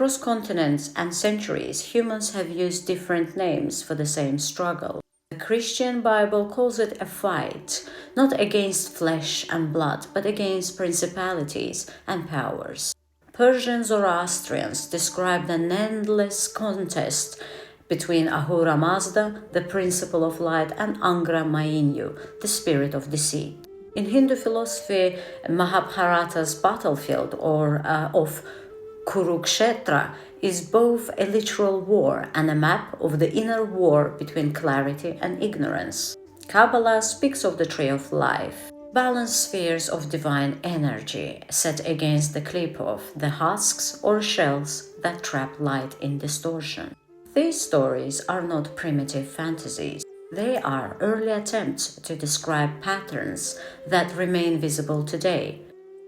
Across continents and centuries, humans have used different names for the same struggle. The Christian Bible calls it a fight, not against flesh and blood, but against principalities and powers. Persian Zoroastrians described an endless contest between Ahura Mazda, the principle of light, and Angra Mainyu, the spirit of deceit. In Hindu philosophy, Mahabharata's battlefield of Kurukshetra is both a literal war and a map of the inner war between clarity and ignorance. Kabbalah speaks of the tree of life, balanced spheres of divine energy set against the klipov, the husks or shells that trap light in distortion. These stories are not primitive fantasies. They are early attempts to describe patterns that remain visible today.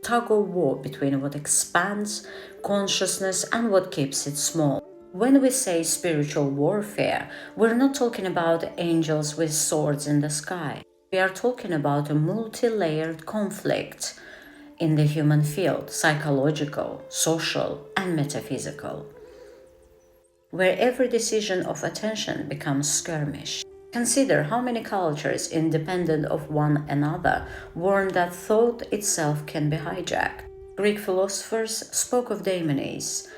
Tug of war between what expands consciousness and what keeps it small. When we say spiritual warfare, we're not talking about angels with swords in the sky. We are talking about a multi-layered conflict in the human field, psychological, social, and metaphysical, where every decision of attention becomes skirmish. Consider how many cultures, independent of one another, warn that thought itself can be hijacked. Greek philosophers spoke of daemonies,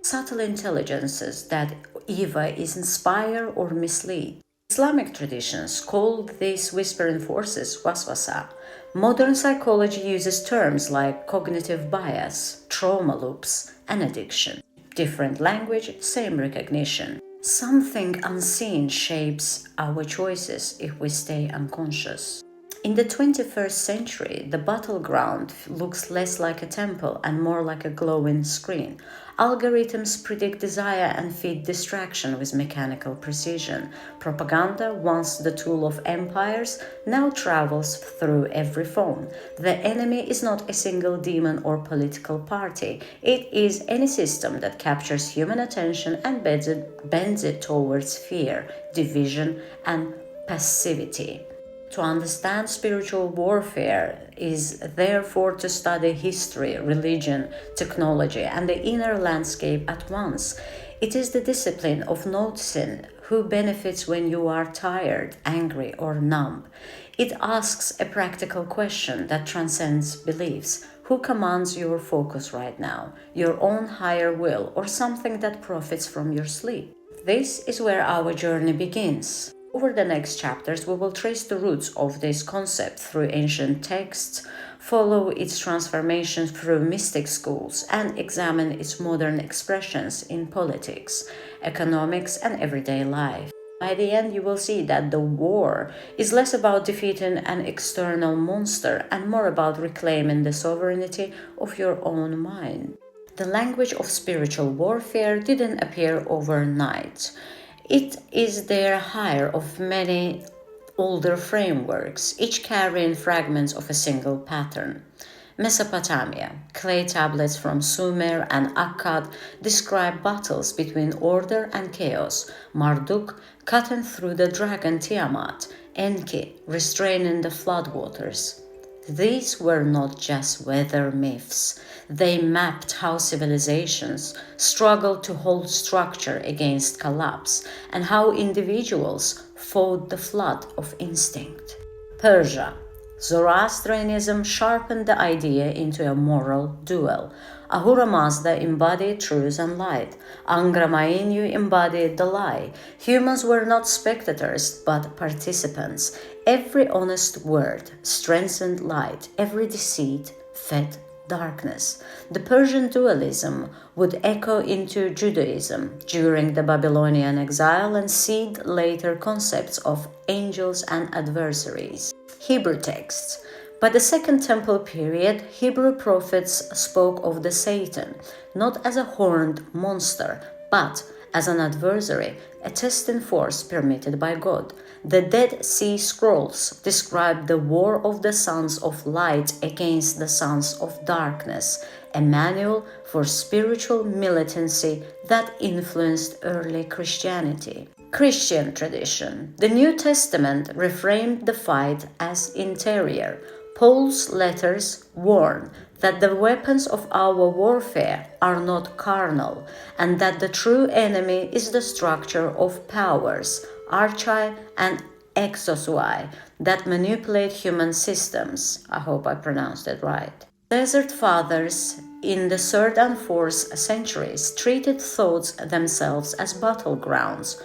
subtle intelligences that either inspire or mislead. Islamic traditions call these whispering forces waswasa. Modern psychology uses terms like cognitive bias, trauma loops, and addiction. Different language, same recognition. Something unseen shapes our choices if we stay unconscious. In the 21st century, the battleground looks less like a temple and more like a glowing screen. Algorithms predict desire and feed distraction with mechanical precision. Propaganda, once the tool of empires, now travels through every phone. The enemy is not a single demon or political party. It is any system that captures human attention and bends it towards fear, division, and passivity. To understand spiritual warfare is therefore to study history, religion, technology, and the inner landscape at once. It is the discipline of noticing who benefits when you are tired, angry, or numb. It asks a practical question that transcends beliefs. Who commands your focus right now? Your own higher will or something that profits from your sleep? This is where our journey begins. Over the next chapters, we will trace the roots of this concept through ancient texts, follow its transformation through mystic schools, and examine its modern expressions in politics, economics, and everyday life. By the end, you will see that the war is less about defeating an external monster and more about reclaiming the sovereignty of your own mind. The language of spiritual warfare didn't appear overnight. It is the hire of many older frameworks, each carrying fragments of a single pattern. Mesopotamia, clay tablets from Sumer and Akkad describe battles between order and chaos. Marduk, cutting through the dragon Tiamat. Enki, restraining the floodwaters. These were not just weather myths. They mapped how civilizations struggled to hold structure against collapse and how individuals fought the flood of instinct. Persia. Zoroastrianism sharpened the idea into a moral duel. Ahura Mazda embodied truth and light. Angra Mainyu embodied the lie. Humans were not spectators, but participants. Every honest word strengthened light. Every deceit fed darkness. The Persian dualism would echo into Judaism during the Babylonian exile and seed later concepts of angels and adversaries. Hebrew texts. By the Second Temple period, Hebrew prophets spoke of the Satan, not as a horned monster, but as an adversary, a testing force permitted by God. The Dead Sea Scrolls describe the war of the sons of light against the sons of darkness, a manual for spiritual militancy that influenced early Christianity. Christian tradition. The New Testament reframed the fight as interior. Paul's letters warn that the weapons of our warfare are not carnal, and that the true enemy is the structure of powers, archai and exosoi, that manipulate human systems. I hope I pronounced it right. Desert fathers in the 3rd and 4th centuries treated thoughts themselves as battlegrounds,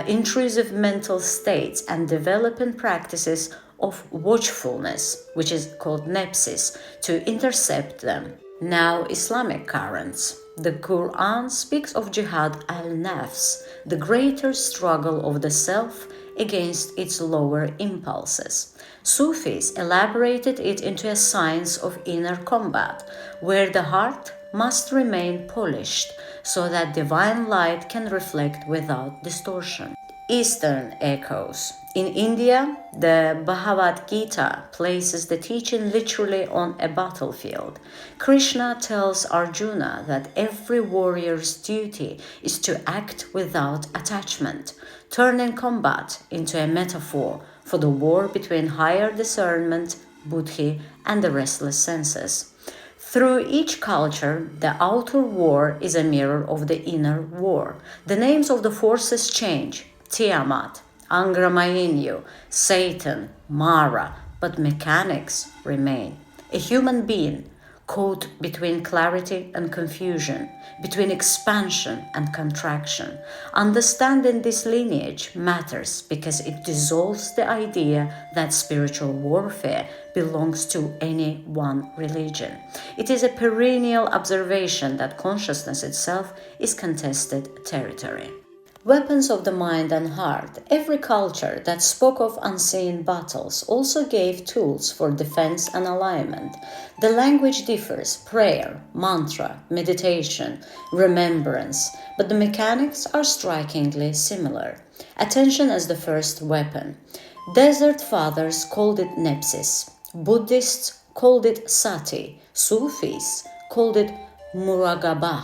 intrusive mental states, and developing practices of watchfulness, which is called nepsis, to intercept them. Now, Islamic currents. The Quran speaks of jihad al-nafs, the greater struggle of the self against its lower impulses. Sufis elaborated it into a science of inner combat, where the heart must remain polished so that divine light can reflect without distortion. Eastern echoes. In India, the Bhagavad Gita places the teaching literally on a battlefield. Krishna tells Arjuna that every warrior's duty is to act without attachment, turning combat into a metaphor for the war between higher discernment, buddhi, and the restless senses. Through each culture, the outer war is a mirror of the inner war. The names of the forces change: Tiamat, Angra Mainyu, Satan, Mara, but mechanics remain. A human being caught between clarity and confusion, between expansion and contraction. Understanding this lineage matters because it dissolves the idea that spiritual warfare belongs to any one religion. It is a perennial observation that consciousness itself is contested territory. Weapons of the mind and heart. Every culture that spoke of unseen battles also gave tools for defense and alignment. The language differs: prayer, mantra, meditation, remembrance, but the mechanics are strikingly similar. Attention as the first weapon. Desert fathers called it nepsis. Buddhists called it sati. Sufis called it muragabah.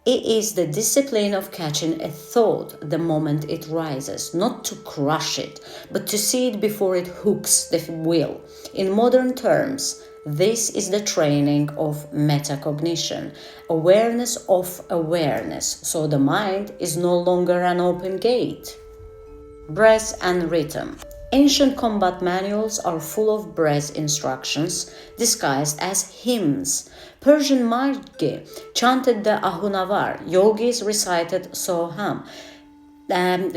It is the discipline of catching a thought the moment it rises, not to crush it, but to see it before it hooks the will. In modern terms, this is the training of metacognition, awareness of awareness, so the mind is no longer an open gate. Breath and rhythm. Ancient combat manuals are full of breath instructions disguised as hymns. Persian Margi chanted the Ahunavar. Yogis recited Soham.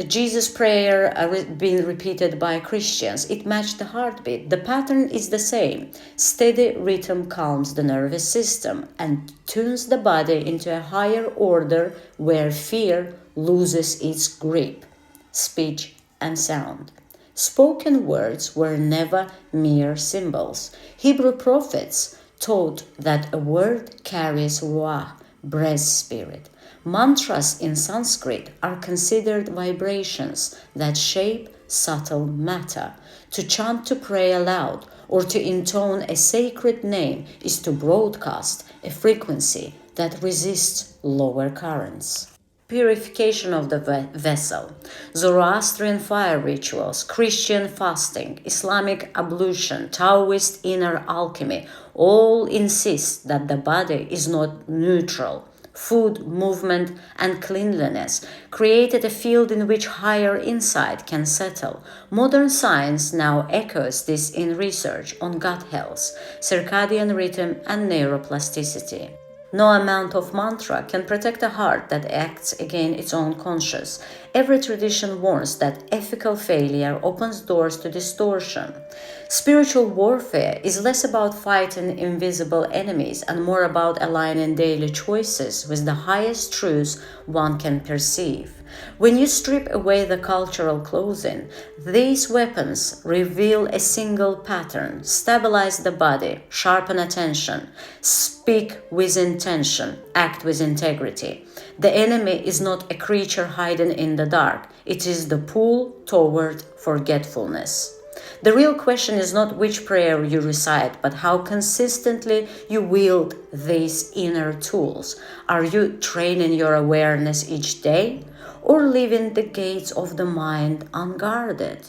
Jesus' prayer being repeated by Christians. It matched the heartbeat. The pattern is the same. Steady rhythm calms the nervous system and tunes the body into a higher order where fear loses its grip. Speech and sound. Spoken words were never mere symbols. Hebrew prophets taught that a word carries ruah, breath spirit. Mantras in Sanskrit are considered vibrations that shape subtle matter. To chant, to pray aloud, or to intone a sacred name is to broadcast a frequency that resists lower currents. Purification of the vessel. Zoroastrian fire rituals, Christian fasting, Islamic ablution, Taoist inner alchemy all insist that the body is not neutral. Food, movement, and cleanliness created a field in which higher insight can settle. Modern science now echoes this in research on gut health, circadian rhythm, and neuroplasticity. No amount of mantra can protect a heart that acts against its own conscience. Every tradition warns that ethical failure opens doors to distortion. Spiritual warfare is less about fighting invisible enemies and more about aligning daily choices with the highest truths one can perceive. When you strip away the cultural clothing, these weapons reveal a single pattern: stabilize the body, sharpen attention, speak with intention, act with integrity. The enemy is not a creature hiding in the dark, it is the pull toward forgetfulness. The real question is not which prayer you recite, but how consistently you wield these inner tools. Are you training your awareness each day, or leaving the gates of the mind unguarded?